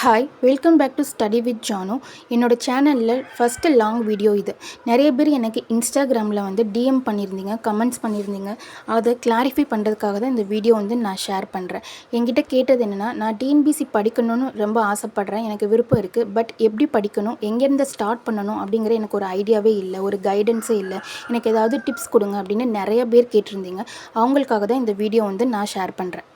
Hi, welcome back to study with Janu. என்னோட சேனலில் first long video இது. நிறைய பேர் எனக்கு இன்ஸ்டாகிராமில் வந்து டிஎம் பண்ணியிருந்தீங்க, கமெண்ட்ஸ் பண்ணியிருந்தீங்க. அதை கிளாரிஃபை பண்ணுறதுக்காக தான் இந்த வீடியோ வந்து நான் ஷேர் பண்ணுறேன். என்கிட்ட கேட்டது என்னென்னா, நான் டிஎன்பிசி படிக்கணும்னு ரொம்ப ஆசைப்பட்றேன், எனக்கு விருப்பம் இருக்குது. பட் எப்படி படிக்கணும், எங்கேருந்து ஸ்டார்ட் பண்ணணும் அப்படிங்கிற எனக்கு ஒரு ஐடியாவே இல்லை, ஒரு கைடன்ஸே இல்லை. எனக்கு ஏதாவது டிப்ஸ் கொடுங்க அப்படின்னு நிறைய பேர் கேட்டிருந்தீங்க. அவங்களுக்காக தான் இந்த வீடியோ வந்து நான் ஷேர் பண்ணுறேன்.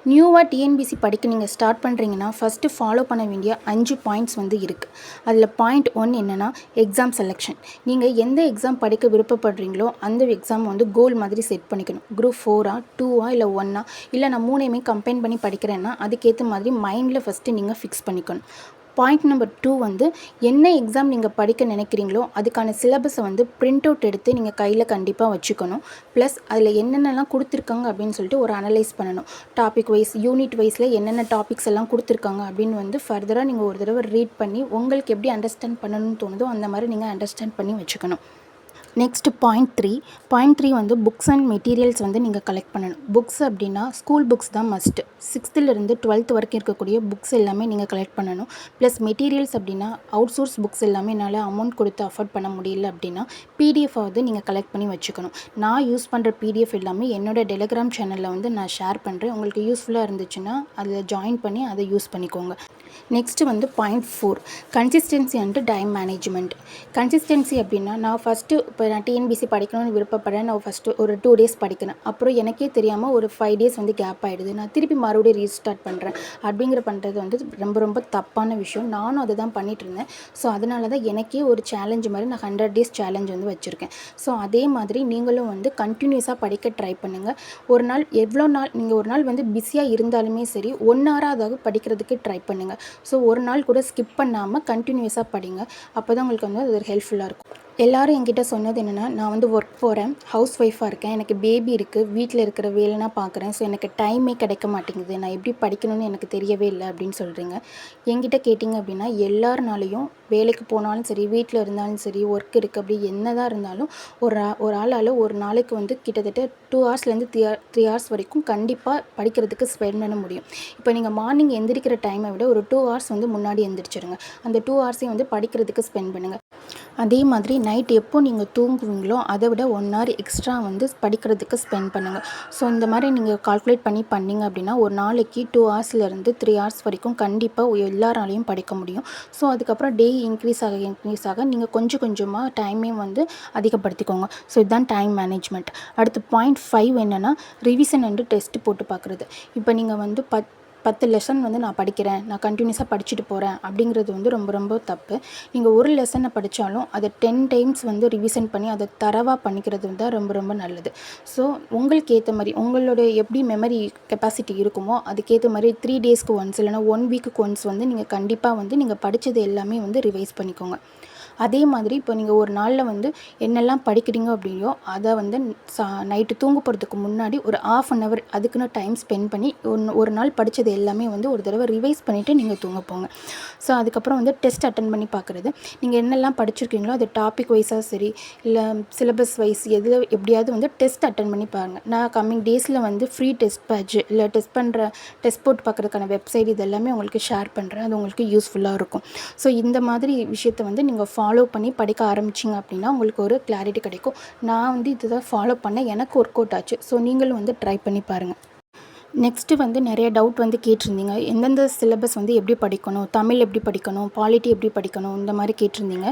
நியூவாக டிஎன்பிசி படிக்க நீங்கள் ஸ்டார்ட் பண்ணுறீங்கன்னா ஃபஸ்ட்டு ஃபாலோ பண்ண வேண்டிய 5 பாயிண்ட்ஸ் வந்து இருக்குது. அதில் பாயிண்ட் 1 என்னென்னா எக்ஸாம் செலெக்ஷன். நீங்கள் எந்த எக்ஸாம் படிக்க விருப்பப்படுறீங்களோ அந்த எக்ஸாம் வந்து கோல் மாதிரி செட் பண்ணிக்கணும். குரூப் 4ஆ 2ஆ இல்லை 1ஆ இல்லை நான் 3ஐயுமே கம்பைன் பண்ணி படிக்கிறேன்னா அதுக்கேற்ற மாதிரி மைண்டில் ஃபஸ்ட்டு நீங்கள் ஃபிக்ஸ் பண்ணிக்கணும். பாயிண்ட் நம்பர் 2 வந்து என்ன எக்ஸாம் நீங்கள் படிக்க நினைக்கிறீங்களோ அதுக்கான சிலபஸை வந்து பிரிண்ட் அவுட் எடுத்து நீங்கள் கையில் கண்டிப்பாக வச்சுக்கணும். ப்ளஸ் அதில் என்னென்னலாம் கொடுத்துருக்காங்க அப்படின்னு சொல்லிட்டு ஒரு அனலைஸ் பண்ணணும். டாபிக் வைஸ், யூனிட் வைஸில் என்னென்ன டாபிக்ஸ் எல்லாம் கொடுத்துருக்காங்க அப்படின்னு வந்து ஃபர்தராக நீங்கள் ஒரு தடவை ரீட் பண்ணி உங்களுக்கு எப்படி அண்டர்ஸ்டாண்ட் பண்ணணும்னு தோணுதோ அந்த மாதிரி நீங்கள் அண்டர்ஸ்டாண்ட் பண்ணி வச்சுக்கணும். நெக்ஸ்ட்டு பாயிண்ட் த்ரீ வந்து புக்ஸ் அண்ட் மெட்டீரியல்ஸ் வந்து நீங்கள் கலெக்ட் பண்ணணும். புக்ஸ் அப்படின்னா ஸ்கூல் புக்ஸ் தான் மஸ்ட்டு. 6th to 12th வரைக்கும் இருக்கக்கூடிய புக்ஸ் எல்லாமே நீங்கள் கலெக்ட் பண்ணணும். ப்ளஸ் மெட்டீரியல்ஸ் அப்படின்னா அவுட் சோர்ஸ் புக்ஸ் எல்லாமே என்னால் அமௌண்ட் கொடுத்து அஃபோர்ட் பண்ண முடியல அப்படின்னா பிடிஎஃப் வந்து நீங்கள் கலெக்ட் பண்ணி வச்சுக்கணும். நான் யூஸ் பண்ணுற பிடிஎஃப் எல்லாமே என்னோட டெலிகிராம் சேனலில் வந்து நான் ஷேர் பண்ணுறேன். உங்களுக்கு யூஸ்ஃபுல்லாக இருந்துச்சுன்னா அதில் ஜாயின் பண்ணி அதை யூஸ் பண்ணிக்கோங்க. நெக்ஸ்ட்டு வந்து point 4 consistency and time management. Consistency அப்படின்னா நான் ஃபஸ்ட்டு இப்போ நான் டிஎன்பிசி படிக்கணும்னு விருப்பப்படுறேன். நான் ஃபஸ்ட்டு ஒரு 2 days படிக்கிறேன். அப்புறம் எனக்கே தெரியாமல் ஒரு 5 days வந்து கேப் ஆகிடுது. நான் திருப்பி மறுபடியும் ரீஸ்டார்ட் பண்ணுறேன். பண்ணுறது வந்து ரொம்ப ரொம்ப தப்பான விஷயம். நானும் அதை தான் பண்ணிகிட்ருந்தேன். ஸோ அதனால தான் எனக்கே ஒரு சேலஞ்சு மாதிரி நான் 100 days சேலஞ்ச் வந்து வச்சுருக்கேன். ஸோ அதே மாதிரி நீங்களும் வந்து கண்டினியூஸாக படிக்க ட்ரை பண்ணுங்கள். ஒரு நாள் எவ்வளோ நாள் நீங்கள் ஒரு நாள் வந்து பிஸியாக இருந்தாலுமே சரி 1 hour படிக்கிறதுக்கு ட்ரை பண்ணுங்கள். ஸோ ஒரு நாள் கூட ஸ்கிப் பண்ணாமல் கண்டினியூஸாக படிங்க. அப்போ தான் உங்களுக்கு வந்து அது ஹெல்ப்ஃபுல்லாக இருக்கும். எல்லோரும் என்கிட்ட சொன்னது என்னென்னா, நான் வந்து ஒர்க் போகிறேன், ஹவுஸ் ஒய்ஃபாக இருக்கேன், எனக்கு பேபி இருக்குது, வீட்டில் இருக்கிற வேலைனா பார்க்குறேன், ஸோ எனக்கு டைமே கிடைக்க மாட்டேங்குது, நான் எப்படி படிக்கணும்னு எனக்கு தெரியவே இல்லை அப்படின்னு சொல்கிறீங்க. என்கிட்ட கேட்டிங்க அப்படின்னா எல்லாருனாலையும் வேலைக்கு போனாலும் சரி, வீட்டில் இருந்தாலும் சரி, ஒர்க் இருக்குது அப்படி என்ன தான் இருந்தாலும் ஒரு ஆளால் ஒரு நாளைக்கு வந்து கிட்டத்தட்ட 2 hours-லேருந்து 3 hours வரைக்கும் கண்டிப்பாக படிக்கிறதுக்கு ஸ்பெண்ட் பண்ண முடியும். இப்போ நீங்கள் மார்னிங் எந்திரிக்கிற டைமை விட ஒரு 2 hours வந்து முன்னாடி எந்திரிச்சிடுங்க. அந்த 2 hours-ஐயும் வந்து படிக்கிறதுக்கு ஸ்பெண்ட் பண்ணுங்கள். அதே மாதிரி நைட் எப்போ நீங்கள் தூங்குவீங்களோ அதை விட 1 hour எக்ஸ்ட்ரா வந்து படிக்கிறதுக்கு ஸ்பெண்ட் பண்ணுங்கள். ஸோ இந்த மாதிரி நீங்கள் கால்குலேட் பண்ணிங்க அப்படின்னா ஒரு நாளைக்கு 2 hours-லேருந்து 3 hours வரைக்கும் கண்டிப்பாக எல்லாராலையும் படிக்க முடியும். ஸோ அதுக்கப்புறம் டே இன்க்ரீஸ் ஆக நீங்கள் கொஞ்சம் கொஞ்சமாக டைமையும் வந்து அதிகப்படுத்திக்கோங்க. ஸோ இதுதான் டைம் மேனேஜ்மெண்ட். அடுத்து பாயிண்ட் 5 என்னென்னா ரிவிஷன் அண்டு டெஸ்ட் போட்டு பார்க்குறது. இப்போ நீங்கள் வந்து 10 லெசன் வந்து நான் படிக்கிறேன், நான் கண்டினியூஸாக படிச்சுட்டு போகிறேன் அப்படிங்கிறது வந்து ரொம்ப ரொம்ப தப்பு. நீங்கள் ஒரு லெசனை படித்தாலும் அதை 10 times வந்து ரிவிஷன் பண்ணி அதை தரவாக பண்ணிக்கிறது தான் ரொம்ப ரொம்ப நல்லது. ஸோ உங்களுக்கு ஏற்ற மாதிரி உங்களோட எப்படி மெமரி கெப்பாசிட்டி இருக்குமோ அதுக்கேற்ற மாதிரி 3 days-க்கு ஒன்ஸ் இல்லைனா 1 week-க்கு ஒன்ஸ் வந்து நீங்கள் கண்டிப்பாக வந்து நீங்கள் படித்தது எல்லாமே வந்து ரிவைஸ் பண்ணிக்கோங்க. அதே மாதிரி இப்போ நீங்கள் ஒரு நாளில் வந்து என்னெல்லாம் படிக்கிறீங்க அப்படியோ அதை வந்து நைட்டு தூங்க போகிறதுக்கு முன்னாடி ஒரு 1/2 hour அதுக்குன்னு டைம் ஸ்பெண்ட் பண்ணி ஒரு நாள் படித்தது எல்லாமே வந்து ஒரு தடவை ரிவைஸ் பண்ணிவிட்டு நீங்கள் தூங்க போங்க. ஸோ அதுக்கப்புறம் வந்து டெஸ்ட் அட்டன் பண்ணி பார்க்குறது. நீங்கள் என்னெல்லாம் படிச்சிருக்கீங்களோ அது டாபிக் வைஸாக சரி இல்லை சிலபஸ் வைஸ் எப்படியாவது வந்து டெஸ்ட் அட்டன் பண்ணி பாருங்கள். நான் கம்மிங் டேஸில் வந்து ஃப்ரீ டெஸ்ட் பேட்ச் இல்லை டெஸ்ட் போட்டு பார்க்குறதுக்கான வெப்சைட் இது எல்லாமே உங்களுக்கு ஷேர் பண்ணுறேன். அது உங்களுக்கு யூஸ்ஃபுல்லாக இருக்கும். ஸோ இந்த மாதிரி விஷயத்தை வந்து நீங்கள் ஃபாலோ பண்ணி படிக்க ஆரம்பிச்சிங்க அப்படின்னா உங்களுக்கு ஒரு கிளாரிட்டி கிடைக்கும். நான் வந்து இதுதான் ஃபாலோ பண்ணேன், எனக்கு ஒர்க் அவுட் ஆச்சு. ஸோ நீங்களும் வந்து ட்ரை பண்ணி பாருங்கள். நெக்ஸ்ட்டு வந்து நிறைய டவுட் வந்து கேட்டிருந்தீங்க. எந்தெந்த சிலபஸ் வந்து எப்படி படிக்கணும், தமிழ் எப்படி படிக்கணும், பாலிட்டி எப்படி படிக்கணும், இந்த மாதிரி கேட்டிருந்தீங்க.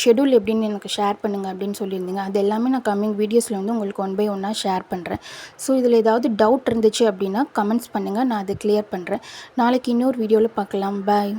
ஷெடியூல் எப்படின்னு எனக்கு ஷேர் பண்ணுங்கள் அப்படின்னு சொல்லியிருந்தீங்க. அது எல்லாமே நான் கம்மிங் வீடியோஸில் வந்து உங்களுக்கு 1 by 1 ஷேர் பண்ணுறேன். ஸோ இதில் ஏதாவது டவுட் இருந்துச்சு அப்படின்னா கமெண்ட்ஸ் பண்ணுங்கள், நான் அதை கிளியர் பண்ணுறேன். நாளைக்கு இன்னொரு வீடியோவில் பார்க்கலாம். பாய்.